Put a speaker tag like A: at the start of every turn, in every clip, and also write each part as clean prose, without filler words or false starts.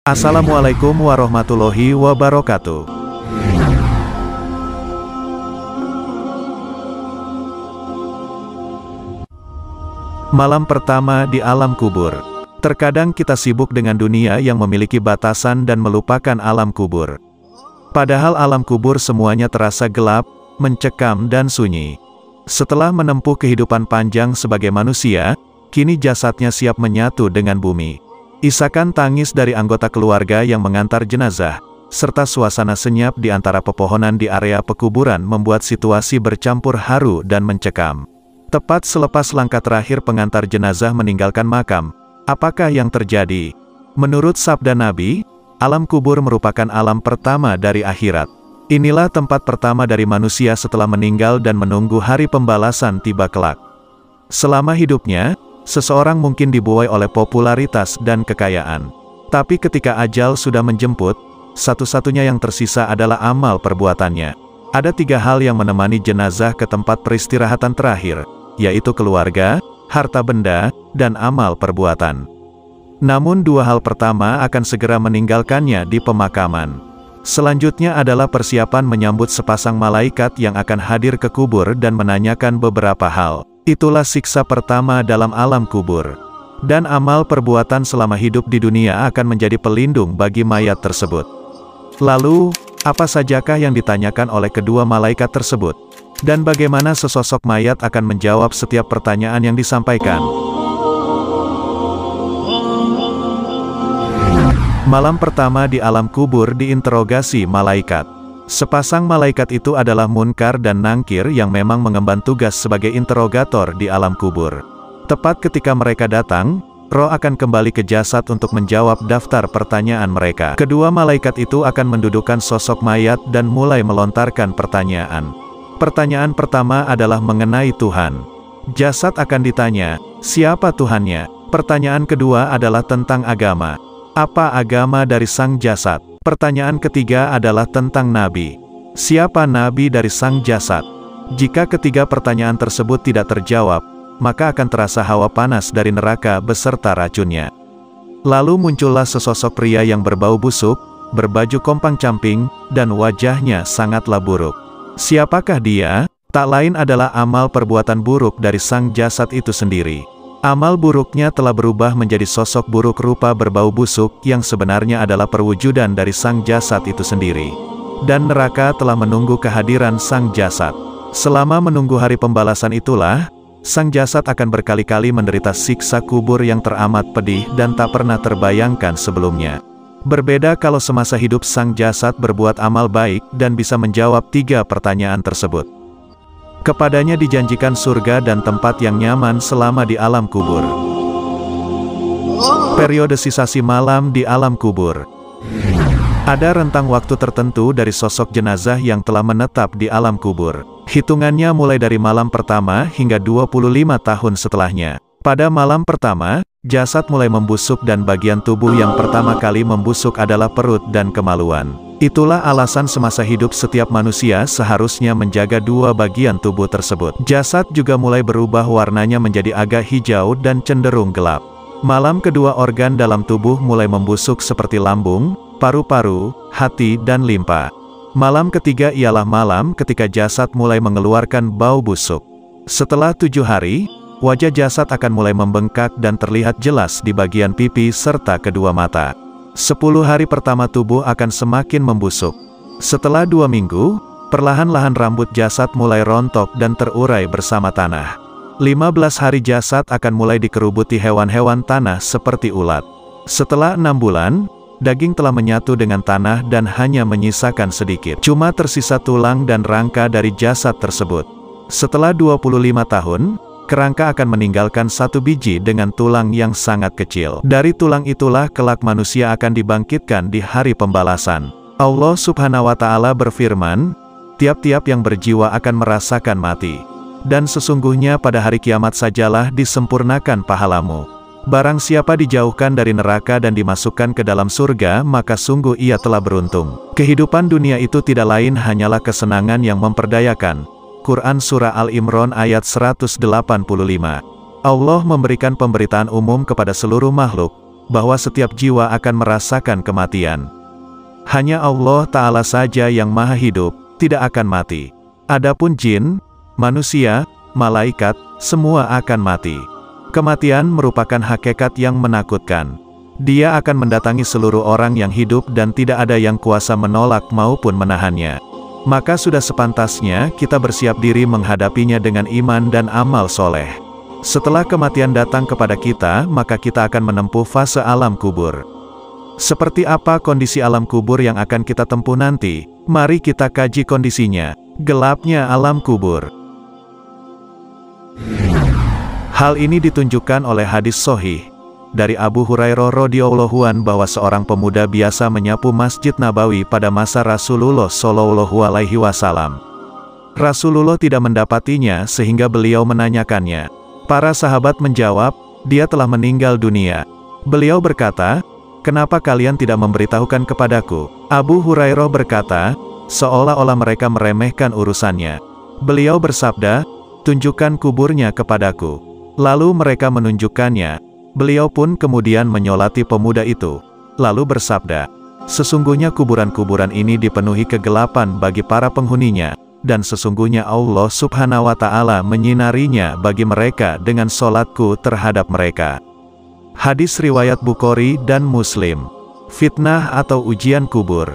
A: Assalamualaikum warahmatullahi wabarakatuh. Malam pertama di alam kubur. Terkadang kita sibuk dengan dunia yang memiliki batasan dan melupakan alam kubur. Padahal alam kubur semuanya terasa gelap, mencekam dan sunyi. Setelah menempuh kehidupan panjang sebagai manusia, kini jasadnya siap menyatu dengan bumi. Isakan tangis dari anggota keluarga yang mengantar jenazah, serta suasana senyap di antara pepohonan di area pekuburan membuat situasi bercampur haru dan mencekam. Tepat selepas langkah terakhir pengantar jenazah meninggalkan makam, apakah yang terjadi? Menurut sabda Nabi, alam kubur merupakan alam pertama dari akhirat. Inilah tempat pertama dari manusia setelah meninggal dan menunggu hari pembalasan tiba kelak. Selama hidupnya, seseorang mungkin dibuai oleh popularitas dan kekayaan. Tapi ketika ajal sudah menjemput, satu-satunya yang tersisa adalah amal perbuatannya. Ada 3 hal yang menemani jenazah ke tempat peristirahatan terakhir, yaitu keluarga, harta benda, dan amal perbuatan. Namun 2 hal pertama akan segera meninggalkannya di pemakaman. Selanjutnya adalah persiapan menyambut sepasang malaikat yang akan hadir ke kubur dan menanyakan beberapa hal. Itulah siksa pertama dalam alam kubur. Dan amal perbuatan selama hidup di dunia akan menjadi pelindung bagi mayat tersebut. Lalu, apa sajakah yang ditanyakan oleh kedua malaikat tersebut? Dan bagaimana sesosok mayat akan menjawab setiap pertanyaan yang disampaikan? Malam pertama di alam kubur diinterogasi malaikat. Sepasang malaikat itu adalah Munkar dan Nangkir yang memang mengemban tugas sebagai interrogator di alam kubur. Tepat ketika mereka datang, roh akan kembali ke jasad untuk menjawab daftar pertanyaan mereka. Kedua malaikat itu akan mendudukkan sosok mayat dan mulai melontarkan pertanyaan. Pertanyaan pertama adalah mengenai Tuhan. Jasad akan ditanya, siapa Tuhannya? Pertanyaan kedua adalah tentang agama. Apa agama dari sang jasad? Pertanyaan ketiga adalah tentang Nabi. Siapa Nabi dari sang jasad? Jika ketiga pertanyaan tersebut tidak terjawab, maka akan terasa hawa panas dari neraka beserta racunnya. Lalu muncullah sesosok pria yang berbau busuk, berbaju kompang-camping, dan wajahnya sangatlah buruk. Siapakah dia? Tak lain adalah amal perbuatan buruk dari sang jasad itu sendiri. Amal buruknya telah berubah menjadi sosok buruk rupa berbau busuk yang sebenarnya adalah perwujudan dari sang jasad itu sendiri. Dan neraka telah menunggu kehadiran sang jasad. Selama menunggu hari pembalasan itulah, sang jasad akan berkali-kali menderita siksa kubur yang teramat pedih dan tak pernah terbayangkan sebelumnya. Berbeda kalau semasa hidup sang jasad berbuat amal baik dan bisa menjawab 3 pertanyaan tersebut. Kepadanya dijanjikan surga dan tempat yang nyaman selama di alam kubur. Periodisasi malam di alam kubur. Ada rentang waktu tertentu dari sosok jenazah yang telah menetap di alam kubur. Hitungannya mulai dari malam pertama hingga 25 tahun setelahnya. Pada malam pertama, jasad mulai membusuk dan bagian tubuh yang pertama kali membusuk adalah perut dan kemaluan. Itulah alasan semasa hidup setiap manusia seharusnya menjaga 2 bagian tubuh tersebut. Jasad juga mulai berubah warnanya menjadi agak hijau dan cenderung gelap. Malam kedua organ dalam tubuh mulai membusuk seperti lambung, paru-paru, hati dan limpa. Malam ketiga ialah malam ketika jasad mulai mengeluarkan bau busuk. Setelah 7 hari, wajah jasad akan mulai membengkak dan terlihat jelas di bagian pipi serta kedua mata. 10 hari pertama tubuh akan semakin membusuk. Setelah 2 minggu, perlahan-lahan rambut jasad mulai rontok dan terurai bersama tanah. 15 hari jasad akan mulai dikerubuti hewan-hewan tanah seperti ulat. Setelah 6 bulan, daging telah menyatu dengan tanah dan hanya menyisakan sedikit. Cuma tersisa tulang dan rangka dari jasad tersebut. Setelah 25 tahun, kerangka akan meninggalkan 1 biji dengan tulang yang sangat kecil. Dari tulang itulah kelak manusia akan dibangkitkan di hari pembalasan. Allah Subhanahu wa Ta'ala berfirman, tiap-tiap yang berjiwa akan merasakan mati. Dan sesungguhnya pada hari kiamat sajalah disempurnakan pahalamu. Barang siapa dijauhkan dari neraka dan dimasukkan ke dalam surga, maka sungguh ia telah beruntung. Kehidupan dunia itu tidak lain hanyalah kesenangan yang memperdayakan. Quran Surah Al-Imran ayat 185. Allah memberikan pemberitaan umum kepada seluruh makhluk, bahwa setiap jiwa akan merasakan kematian. Hanya Allah Ta'ala saja yang maha hidup, tidak akan mati. Adapun jin, manusia, malaikat, semua akan mati. Kematian merupakan hakikat yang menakutkan. Dia akan mendatangi seluruh orang yang hidup dan tidak ada yang kuasa menolak maupun menahannya. Maka sudah sepantasnya kita bersiap diri menghadapinya dengan iman dan amal soleh. Setelah kematian datang kepada kita, maka kita akan menempuh fase alam kubur. Seperti apa kondisi alam kubur yang akan kita tempuh nanti? Mari kita kaji kondisinya. Gelapnya alam kubur. Hal ini ditunjukkan oleh hadis sahih dari Abu Hurairah radhiyallahu anhu bahwa seorang pemuda biasa menyapu Masjid Nabawi pada masa Rasulullah Shallallahu Alaihi Wasallam. Rasulullah tidak mendapatinya sehingga beliau menanyakannya. Para sahabat menjawab, dia telah meninggal dunia. Beliau berkata, kenapa kalian tidak memberitahukan kepadaku? Abu Hurairah berkata, seolah-olah mereka meremehkan urusannya. Beliau bersabda, tunjukkan kuburnya kepadaku. Lalu mereka menunjukkannya. Beliau pun kemudian menyolati pemuda itu, lalu bersabda, sesungguhnya kuburan-kuburan ini dipenuhi kegelapan bagi para penghuninya, dan sesungguhnya Allah Subhanahu wa Ta'ala menyinarinya bagi mereka dengan solatku terhadap mereka. Hadis riwayat Bukhari dan Muslim. Fitnah atau ujian kubur.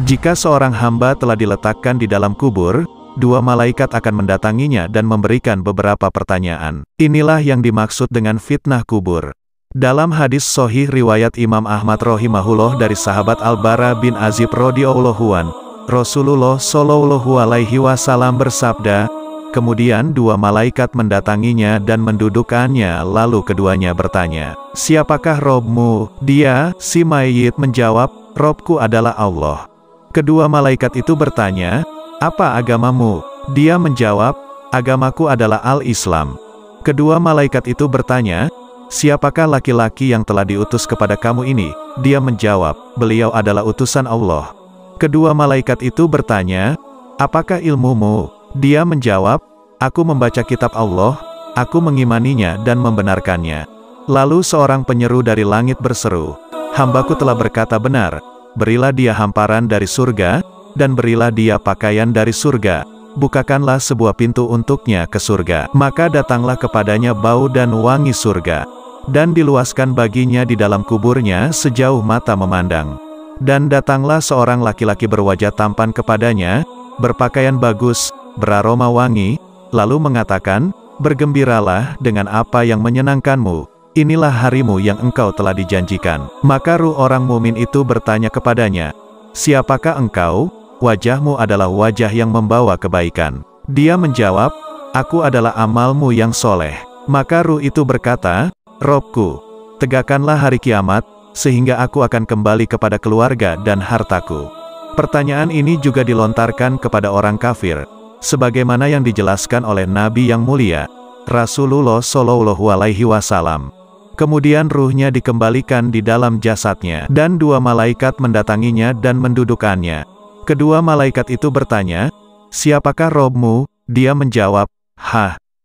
A: Jika seorang hamba telah diletakkan di dalam kubur, dua malaikat akan mendatanginya dan memberikan beberapa pertanyaan. Inilah yang dimaksud dengan fitnah kubur. Dalam hadis sahih riwayat Imam Ahmad rahimahullah dari sahabat Al-Bara bin Azib radhiyallahu anhu, Rasulullah Shallallahu Alaihi Wasallam bersabda, kemudian dua malaikat mendatanginya dan mendudukkannya, lalu keduanya bertanya, siapakah Robmu? Dia, si mayit menjawab, Robku adalah Allah. Kedua malaikat itu bertanya, apa agamamu? Dia menjawab, agamaku adalah Al-Islam. Kedua malaikat itu bertanya, siapakah laki-laki yang telah diutus kepada kamu ini? Dia menjawab, beliau adalah utusan Allah. Kedua malaikat itu bertanya, apakah ilmumu? Dia menjawab, aku membaca kitab Allah, aku mengimaninya dan membenarkannya. Lalu seorang penyeru dari langit berseru, hambaku telah berkata benar, berilah dia hamparan dari surga, dan berilah dia pakaian dari surga, bukakanlah sebuah pintu untuknya ke surga. Maka datanglah kepadanya bau dan wangi surga, dan diluaskan baginya di dalam kuburnya sejauh mata memandang. Dan datanglah seorang laki-laki berwajah tampan kepadanya, berpakaian bagus, beraroma wangi, lalu mengatakan, bergembiralah dengan apa yang menyenangkanmu, inilah harimu yang engkau telah dijanjikan. Maka ruh orang mumin itu bertanya kepadanya, siapakah engkau? Wajahmu adalah wajah yang membawa kebaikan. Dia menjawab, aku adalah amalmu yang soleh. Maka ruh itu berkata, Robku, tegakkanlah hari kiamat, sehingga aku akan kembali kepada keluarga dan hartaku. Pertanyaan ini juga dilontarkan kepada orang kafir, sebagaimana yang dijelaskan oleh Nabi yang mulia, Rasulullah Shallallahu Alaihi Wasallam. Kemudian ruhnya dikembalikan di dalam jasadnya, dan dua malaikat mendatanginya dan mendudukkannya. Kedua malaikat itu bertanya, siapakah Robmu? Dia menjawab,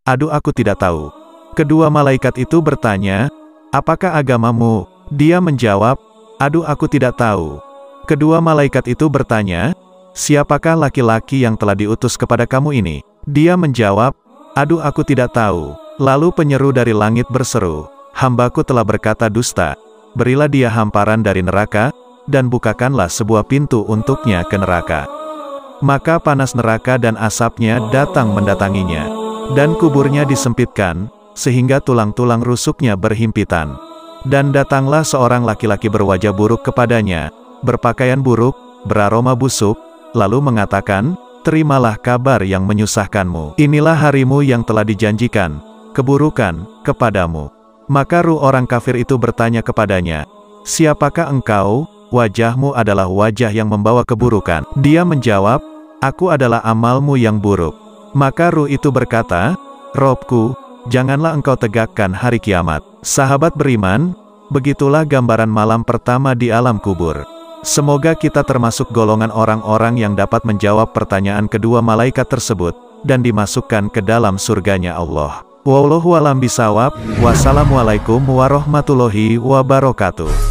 A: aduh aku tidak tahu. Kedua malaikat itu bertanya, apakah agamamu? Dia menjawab, aduh aku tidak tahu. Kedua malaikat itu bertanya, siapakah laki-laki yang telah diutus kepada kamu ini? Dia menjawab, aduh aku tidak tahu. Lalu penyeru dari langit berseru, hambaku telah berkata dusta, berilah dia hamparan dari neraka, dan bukakanlah sebuah pintu untuknya ke neraka. Maka panas neraka dan asapnya datang mendatanginya, dan kuburnya disempitkan, sehingga tulang-tulang rusuknya berhimpitan. Dan datanglah seorang laki-laki berwajah buruk kepadanya, berpakaian buruk, beraroma busuk, lalu mengatakan, terimalah kabar yang menyusahkanmu. Inilah harimu yang telah dijanjikan, keburukan, kepadamu. Maka ruh orang kafir itu bertanya kepadanya, siapakah engkau? Wajahmu adalah wajah yang membawa keburukan. Dia menjawab, aku adalah amalmu yang buruk. Maka ruh itu berkata, Robku, janganlah engkau tegakkan hari kiamat. Sahabat beriman, begitulah gambaran malam pertama di alam kubur. Semoga kita termasuk golongan orang-orang yang dapat menjawab pertanyaan kedua malaikat tersebut, dan dimasukkan ke dalam surganya Allah. Wallahu a'lam bishawab. Wassalamualaikum warahmatullahi wabarakatuh.